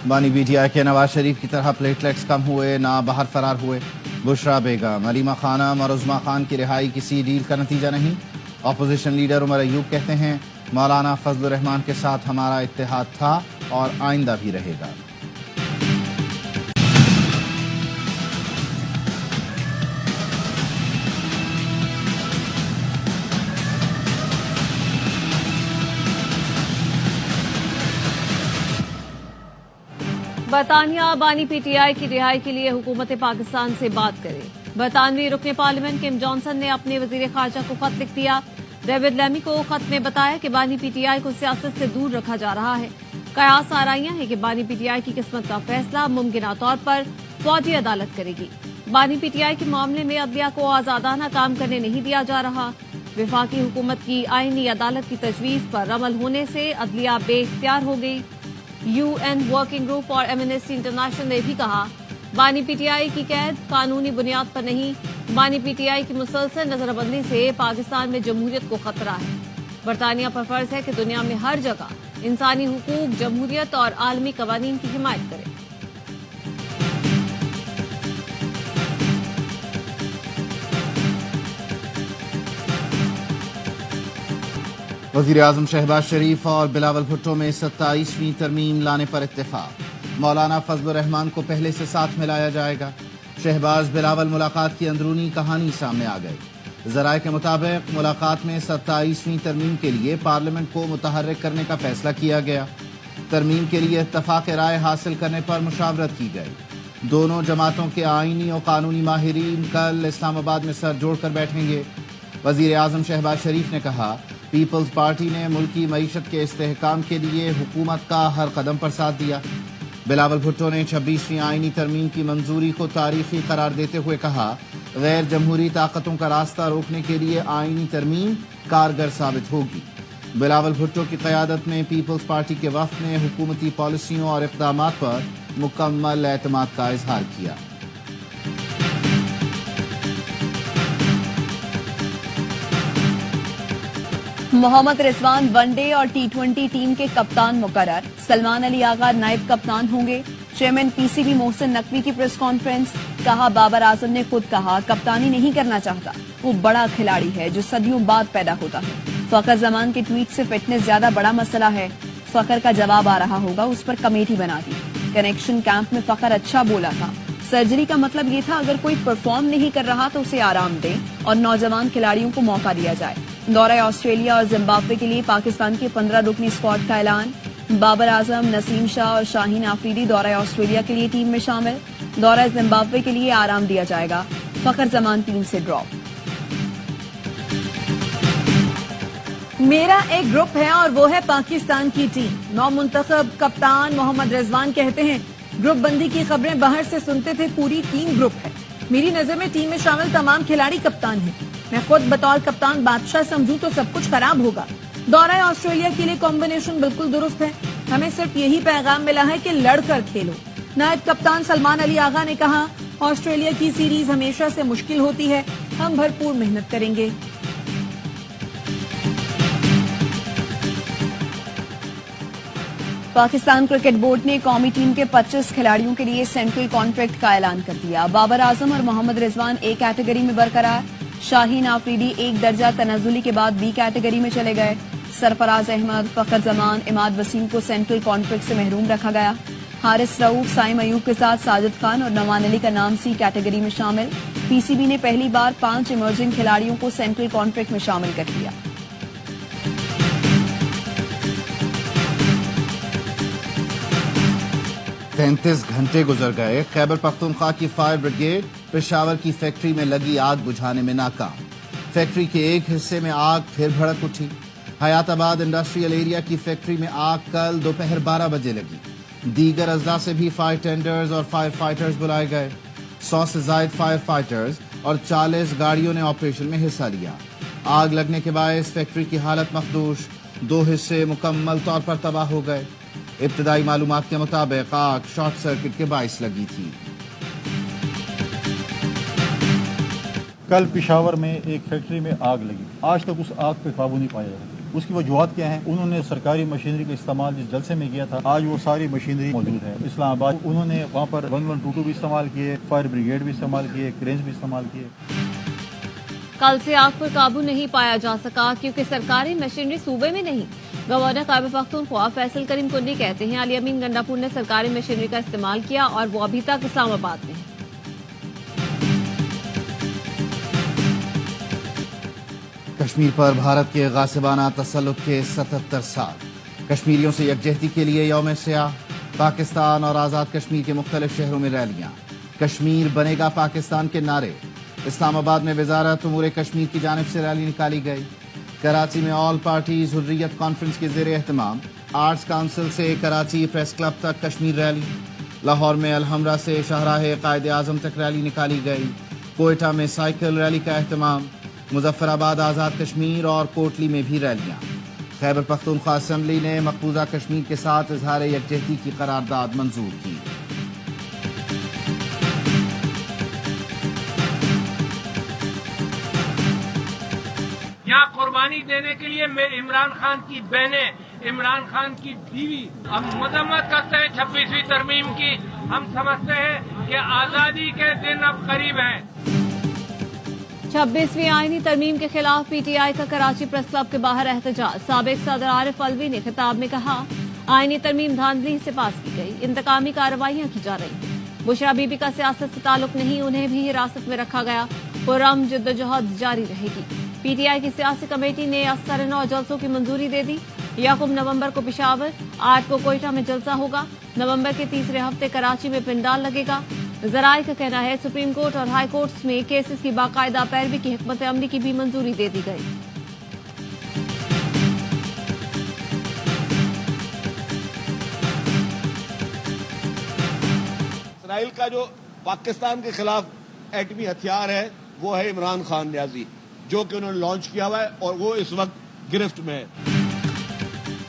بانی P T I کے نواز شریف کی طرح پلیٹلیٹس کم ہوئے نہ باہر فرار ہوئے. بشرا بیگم علیمہ خانم اور عظمیٰ خان کی رہائی کسی ڈیل کا نتیجہ نہیں. اپوزیشن لیڈر عمر ایوب کہتے ہیں مولانا فضل الرحمان کے ساتھ ہمارا اتحاد تھا اور آئندہ بھی رہے گا. برطانیہ بانی پی ٹی آئی کی رہائی کے لیے حکومت پاکستان سے بات کرے. برطانوی رکن پارلیمنٹ کم جانسن نے اپنے وزیر خارجہ کو خط لکھ دیا. ڈیوڈ لیمی کو خط میں بتایا کہ بانی پی ٹی آئی کو سیاست سے دور رکھا جا رہا ہے. قیاس آرائیاں ہیں کہ بانی پی ٹی آئی کی قسمت کا فیصلہ ممکنہ طور پر فوجی عدالت کرے گی. بانی پی ٹی آئی کے معاملے میں عدلیہ کو آزادانہ کام کرنے نہیں دیا جا رہا. وفاقی حکومت کی آئینی عدالت کی تجویز پر عمل ہونے سے عدلیہ بے اختیار ہو گئی. یو این ورکنگ گروپ اور ایمنسٹی انٹرنیشنل نے بھی کہا بانی پی ٹی آئی کی قید قانونی بنیاد پر نہیں. بانی پی ٹی آئی کی مسلسل نظر بندی سے پاکستان میں جمہوریت کو خطرہ ہے. برطانیہ پر فرض ہے کہ دنیا میں ہر جگہ انسانی حقوق، جمہوریت اور عالمی قوانین کی حمایت کرے. وزیر اعظم شہباز شریف اور بلاول بھٹو میں 27ویں ترمیم لانے پر اتفاق. مولانا فضل الرحمان کو پہلے سے ساتھ ملایا جائے گا. شہباز بلاول ملاقات کی اندرونی کہانی سامنے آ گئی. ذرائع کے مطابق ملاقات میں 27ویں ترمیم کے لیے پارلیمنٹ کو متحرک کرنے کا فیصلہ کیا گیا. ترمیم کے لیے اتفاق رائے حاصل کرنے پر مشاورت کی گئی. دونوں جماعتوں کے آئینی اور قانونی ماہرین کل اسلام آباد میں سر جوڑ کر بیٹھیں گے. وزیر اعظم شہباز شریف نے کہا پیپلز پارٹی نے ملکی معیشت کے استحکام کے لیے حکومت کا ہر قدم پر ساتھ دیا. بلاول بھٹو نے 26ویں آئینی ترمیم کی منظوری کو تاریخی قرار دیتے ہوئے کہا غیر جمہوری طاقتوں کا راستہ روکنے کے لیے آئینی ترمیم کارگر ثابت ہوگی. بلاول بھٹو کی قیادت میں پیپلز پارٹی کے وفد نے حکومتی پالیسیوں اور اقدامات پر مکمل اعتماد کا اظہار کیا. محمد رضوان ون ڈے اور T20 ٹیم کے کپتان مقرر. سلمان علی آغا نائب کپتان ہوں گے. Chairman P C B Mohsin Naqvi کی پریس کانفرنس. کہا بابر اعظم نے خود کہا کپتانی نہیں کرنا چاہتا. وہ بڑا کھلاڑی ہے جو صدیوں بعد پیدا ہوتا ہے. فخر زمان کے ٹویٹ سے فٹنس زیادہ بڑا مسئلہ ہے. فخر کا جواب آ رہا ہوگا، اس پر کمیٹی بنا دی. کنیکشن کیمپ میں فخر اچھا بولا تھا. سرجری کا مطلب یہ تھا اگر کوئی پرفارم نہیں کر رہا تو اسے آرام دیں اور نوجوان کھلاڑیوں کو موقع دیا جائے. دورہ آسٹریلیا اور زمبابوے کے لیے پاکستان کی 15 رکنی اسکواڈ کا اعلان. بابر اعظم، نسیم شاہ اور شاہین آفریدی دورہ آسٹریلیا کے لیے ٹیم میں شامل. دورہ زمبابوے کے لیے آرام دیا جائے گا. فخر زمان ٹیم سے ڈراپ. میرا ایک گروپ ہے اور وہ ہے پاکستان کی ٹیم. نو منتخب کپتان محمد رضوان کہتے ہیں گروپ بندی کی خبریں باہر سے سنتے تھے، پوری ٹیم گروپ ہے. میری نظر میں ٹیم میں شامل تمام کھلاڑی کپتان ہیں. میں خود بطور کپتان بادشاہ سمجھوں تو سب کچھ خراب ہوگا. دورہ آسٹریلیا کے لیے کمبینیشن بالکل درست ہے. ہمیں صرف یہی پیغام ملا ہے کہ لڑ کر کھیلو. نائب کپتان سلمان علی آغا نے کہا آسٹریلیا کی سیریز ہمیشہ سے مشکل ہوتی ہے، ہم بھرپور محنت کریں گے. پاکستان کرکٹ بورڈ نے قومی ٹیم کے 25 کھلاڑیوں کے لیے سینٹرل کانٹریکٹ کا اعلان کر دیا. بابر اعظم اور محمد رضوان A کیٹیگری میں برقرار. شاہین آفریدی ایک درجہ تنزلی کے بعد B کیٹیگری میں چلے گئے. سرفراز احمد، فخر زمان، اماد وسیم کو سینٹرل کانٹریکٹ سے محروم رکھا گیا. حارث رؤوف، سائم ایوب کے ساتھ ساجد خان اور نعمان علی کا نام C کیٹیگری میں شامل. پی سی بی نے پہلی بار 5 ایمرجنگ کھلاڑیوں کو سینٹرل کانٹریکٹ میں شامل کر دیا. تینتیس گھنٹے گزر گئے. خیبر پختونخوا کی فائر بریگیڈ پشاور کی فیکٹری میں لگی آگ بجھانے میں ناکام. فیکٹری کے ایک حصے میں آگ پھر بھڑک اٹھی. حیات آباد انڈسٹریل ایریا کی فیکٹری میں آگ کل دوپہر 12 بجے لگی. دیگر اضلاع سے بھی فائر ٹینڈرز اور فائر فائٹرز بلائے گئے. 100 سے زائد فائر فائٹرز اور 40 گاڑیوں نے آپریشن میں حصہ لیا. آگ لگنے کے باعث فیکٹری کی حالت مخدوش. 2 حصے مکمل طور پر تباہ ہو گئے. ابتدائی معلومات کے مطابق آگ شارٹ سرکٹ کے باعث لگی تھی. کل پشاور میں ایک فیکٹری میں آگ لگی. آج تک اس آگ پہ قابو نہیں پایا جا رہا. اس کی وجوہات کیا ہیں؟ انہوں نے سرکاری مشینری کا استعمال جس جلسے میں کیا تھا، آج وہ ساری مشینری موجود ہے اسلام آباد. انہوں نے وہاں پر 1122 بھی استعمال کیے، فائر بریگیڈ بھی استعمال کیے، کرینز بھی استعمال کیے. کل سے آگ پر قابو نہیں پایا جا سکا کیونکہ سرکاری مشینری صوبے میں نہیں. گورنر خیبر پختونخوا فیصل کریم کنی کہتے ہیں علی امین گنڈاپور نے سرکاری مشینری کا استعمال کیا اور وہ ابھی تک اسلام آباد میں ہے. کشمیر پر بھارت کے غاصبانہ تسلط کے 77 سال. کشمیریوں سے یکجہتی کے لیے یوم سیاہ. پاکستان اور آزاد کشمیر کے مختلف شہروں میں ریلیاں. کشمیر بنے گا پاکستان کے نعرے. اسلام آباد میں وزارت امور کشمیر کی جانب سے ریلی نکالی گئی. کراچی میں آل پارٹیز حریت کانفرنس کے زیر اہتمام آرٹس کونسل سے کراچی پریس کلب تک کشمیر ریلی. لاہور میں الحمرہ سے شاہراہ قائد اعظم تک ریلی نکالی گئی. کوئٹہ میں سائیکل ریلی کا اہتمام. مظفر آباد آزاد کشمیر اور کوٹلی میں بھی ریلیاں. خیبر پختونخوا اسمبلی نے مقبوضہ کشمیر کے ساتھ اظہار یکجہتی کی قرارداد منظور کی. یہاں قربانی دینے کے لیے میں عمران خان کی بہنیں، عمران خان کی بیوی ہم مذمت کرتے ہیں 26ویں ترمیم کی. ہم سمجھتے ہیں کہ آزادی کے دن اب قریب ہیں. 26ویں آئینی ترمیم کے خلاف پی ٹی آئی کا کراچی پریس کلب کے باہر احتجاج. سابق صدر عارف الوی نے خطاب میں کہا آئینی ترمیم دھاندلی سے پاس کی گئی، انتقامی کارروائیاں کی جا رہی ہیں. بشرا بی بی کا سیاست سے تعلق نہیں، انہیں بھی حراست میں رکھا گیا. پرامن جدوجہد جاری رہے گی. پی ٹی آئی کی سیاسی کمیٹی نے اثر 9 جلسوں کی منظوری دے دی. 1 نومبر کو پشاور، 8 کو کوئٹہ میں جلسہ ہوگا. نومبر کے تیسرے ہفتے کراچی میں پنڈال لگے گا. ذرائع کا کہنا ہے سپریم کورٹ اور ہائی کورٹس میں کیسز کی باقاعدہ پیروی کی حکمت عملی کی بھی منظوری دے دی گئی. اسرائیل کا جو پاکستان کے خلاف ایٹمی ہتھیار ہے وہ ہے عمران خان نیازی، جو کہ انہوں نے لانچ کیا ہوا ہے اور وہ اس وقت گرفت میں ہے.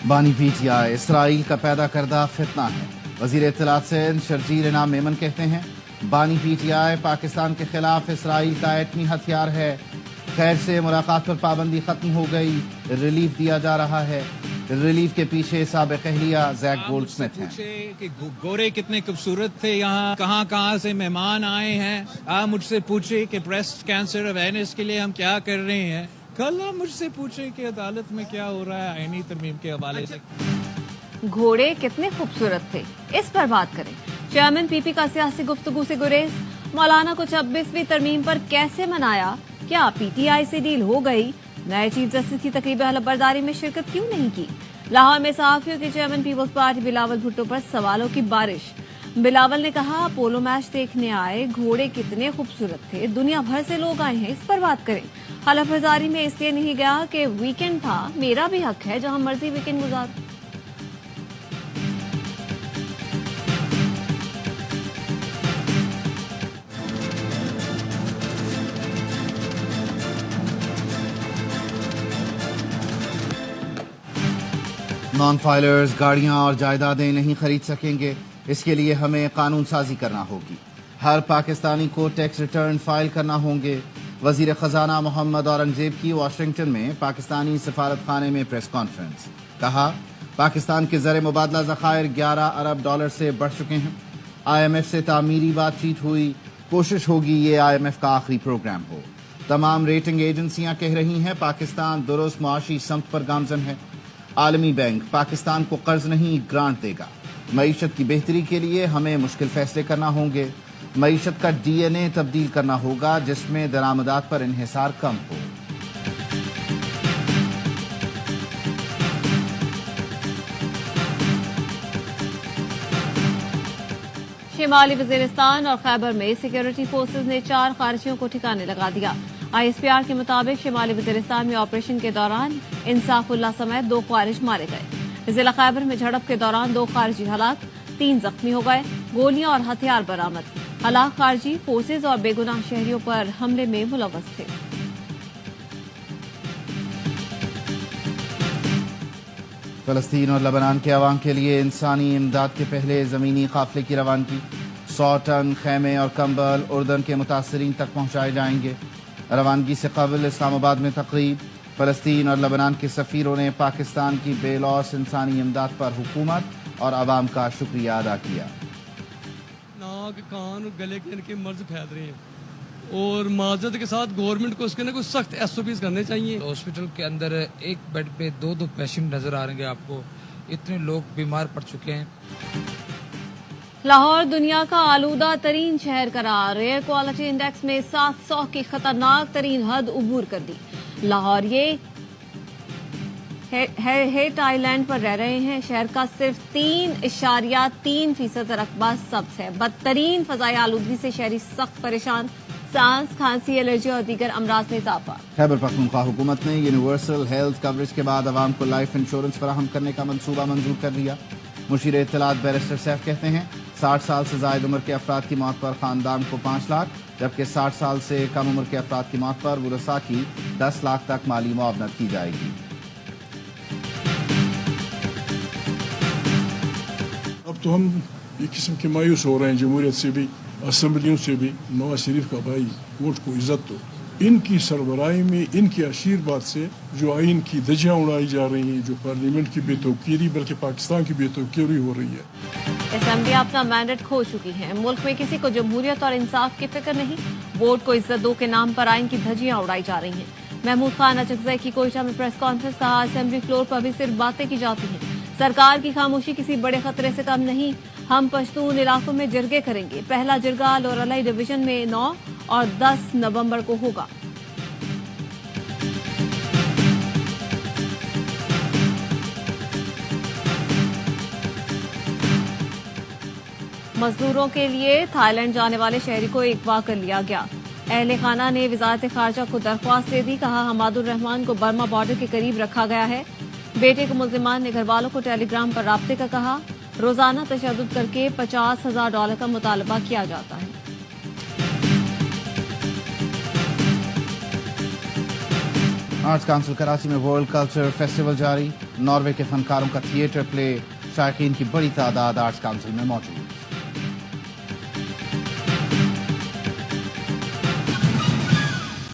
بانی پی ٹی آئی اسرائیل کا پیدا کردہ فتنہ ہے. وزیر اطلاعات سندھ شرجیل انعام میمن کہتے ہیں بانی پی ٹی آئی پاکستان کے خلاف اسرائیل کا ایٹمی ہتھیار ہے. خیر سے ملاقات پر پابندی ختم ہو گئی، ریلیف دیا جا رہا ہے. ریلیف کے پیچھے سابق اہلیہ زیک گولڈ سمتھ ہیں. کہ گورے کتنے خوبصورت تھے، یہاں کہاں کہاں سے مہمان آئے ہیں. آپ مجھ سے پوچھے کہ بریسٹ کینسر اویئرنیس کے لیے ہم کیا کر رہے ہیں. کل آپ مجھ سے پوچھے کہ عدالت میں کیا ہو رہا ہے آئینی ترمیم کے حوالے سے. گھوڑے کتنے خوبصورت تھے، اس پر بات کریں. چیئرمین پی پی کا سیاسی گفتگو سے گریز. مولانا کو 26ویں ترمیم پر کیسے منایا؟ کیا پی ٹی آئی سے ڈیل ہو گئی؟ نئے چیف جسٹس کی تقریب حلف برداری میں شرکت کیوں نہیں کی؟ لاہور میں صحافیوں کے chairman Peoples Party Bilawal Bhutto پر سوالوں کی بارش. بلاول نے کہا پولو میچ دیکھنے آئے گھوڑے کتنے خوبصورت تھے، دنیا بھر سے لوگ آئے ہیں، اس پر بات کریں. حلف برداری میں اس لیے نہیں گیا کہ ویکینڈ تھا، میرا بھی حق ہے جہاں مرضی ویکینڈ گزاروں. نان فائلرز گاڑیاں اور جائیدادیں نہیں خرید سکیں گے. اس کے لیے ہمیں قانون سازی کرنا ہوگی. ہر پاکستانی کو ٹیکس ریٹرن فائل کرنا ہوں گے. وزیر خزانہ محمد اورنگزیب کی واشنگٹن میں پاکستانی سفارت خانے میں پریس کانفرنس. کہا پاکستان کے زر مبادلہ ذخائر $11 ارب سے بڑھ چکے ہیں. آئی ایم ایف سے تعمیری بات چیت ہوئی. کوشش ہوگی یہ آئی ایم ایف کا آخری پروگرام ہو. تمام ریٹنگ ایجنسیاں کہہ رہی ہیں پاکستان درست معاشی سمت پر گامزن ہے. عالمی بینک پاکستان کو قرض نہیں گرانٹ دے گا. معیشت کی بہتری کے لیے ہمیں مشکل فیصلے کرنا ہوں گے. معیشت کا ڈی این اے تبدیل کرنا ہوگا جس میں درآمدات پر انحصار کم ہو. شمالی وزیرستان اور خیبر میں سیکیورٹی فورسز نے 4 خارجیوں کو ٹھکانے لگا دیا. آئی ایس پی آر کے مطابق شمالی وزیرستان میں آپریشن کے دوران انصاف اللہ سمیت 2 خارج مارے گئے. ضلع خیبر میں جھڑپ کے دوران 2 خارجی ہلاک، 3 زخمی ہو گئے. گولیاں اور ہتھیار برآمد. ہلاک خارجی فورسز اور بے گناہ شہریوں پر حملے میں ملوث تھے. فلسطین اور لبنان کے عوام کے لیے انسانی امداد کے پہلے زمینی قافلے کی روانگی. 100 ٹن خیمے اور کمبل اردن کے متاثرین تک پہنچائے جائیں گے. روانگی سے قبل اسلام آباد میں تقریب. فلسطین اور لبنان کے سفیروں نے پاکستان کی بے لوث انسانی امداد پر حکومت اور عوام کا شکریہ ادا کیا۔ ناک کان گلے کے ان کے مرض پھیل رہے ہیں اور معذرت کے ساتھ گورنمنٹ کو اس کے کوئی سخت SOPs کرنے چاہیے۔ ہاسپٹل کے اندر ایک بیڈ پہ دو پیشنٹ نظر آ رہے ہیں آپ کو، اتنے لوگ بیمار پڑ چکے ہیں۔ لاہور دنیا کا آلودہ ترین شہر قرار، ایئر کوالٹی انڈیکس میں 700 کی خطرناک ترین حد عبور کر دی۔ لاہور یہ ہیٹ آئی لینڈ پر رہ رہے ہیں، شہر کا صرف 3.3% رقبہ سبز ہے۔ بدترین فضائی آلودگی سے شہری سخت پریشان، سانس، کھانسی، الرجی اور دیگر امراض میں اضافہ۔ خیبر پختونخوا حکومت نے یونیورسل ہیلتھ کوریج کے بعد عوام کو لائف انشورنس فراہم کرنے کا منصوبہ منظور کر لیا۔ مشیر اطلاعات بیرسٹر سیف کہتے ہیں 60 سال سے زائد عمر کے افراد کی موت پر خاندان کو 5 لاکھ، جبکہ 60 سال سے کم عمر کے افراد کی موت پر ورثاء کی 10 لاکھ تک مالی معاونت کی جائے گی۔ اب تو ہم ایک قسم کے مایوس ہو رہے ہیں جمہوریت سے بھی، اسمبلیوں سے بھی۔ نواز شریف کا بھائی ووٹ کو عزت دو، ان کی سربراہی میں ان کے آشیرواد سے جو آئین کی دھجیاں اڑائی جا رہی ہیں، جو پارلیمنٹ کی بے توقیری بلکہ پاکستان کی بے توقیری ہو رہی ہے۔ اسمبلی اپنا مینڈیٹ کھو چکی ہے، ملک میں کسی کو جمہوریت اور انصاف کی فکر نہیں، ووٹ کو عزت دو کے نام پر آئین کی دھجیاں اڑائی جا رہی ہیں۔ محمود خان اچکزئی کی کوئٹہ میں پریس کانفرنس، کہا اسمبلی فلور پر بھی صرف باتیں کی جاتی ہیں، سرکار کی خاموشی کسی بڑے خطرے سے کم نہیں۔ ہم پشتون علاقوں میں جرگے کریں گے، پہلا جرگہ لورلائی ڈویژن میں 9 اور 10 نومبر کو ہوگا۔ مزدوروں کے لیے تھائی لینڈ جانے والے شہری کو اغوا کر لیا گیا، اہل خانہ نے وزارت خارجہ کو درخواست دے دی، کہا حماد الرحمان کو برما بارڈر کے قریب رکھا گیا ہے۔ بیٹے کو ملزمان نے گھر والوں کو ٹیلی گرام پر رابطے کا کہا، روزانہ تشدد کر کے $50,000 کا مطالبہ کیا جاتا ہے۔ آرٹس کونسل کراچی میں ورلڈ کلچر فیسٹیول جاری، ناروے کے فنکاروں کا تھیٹر پلے، شائقین کی بڑی تعداد آرٹس کونسل میں موجود۔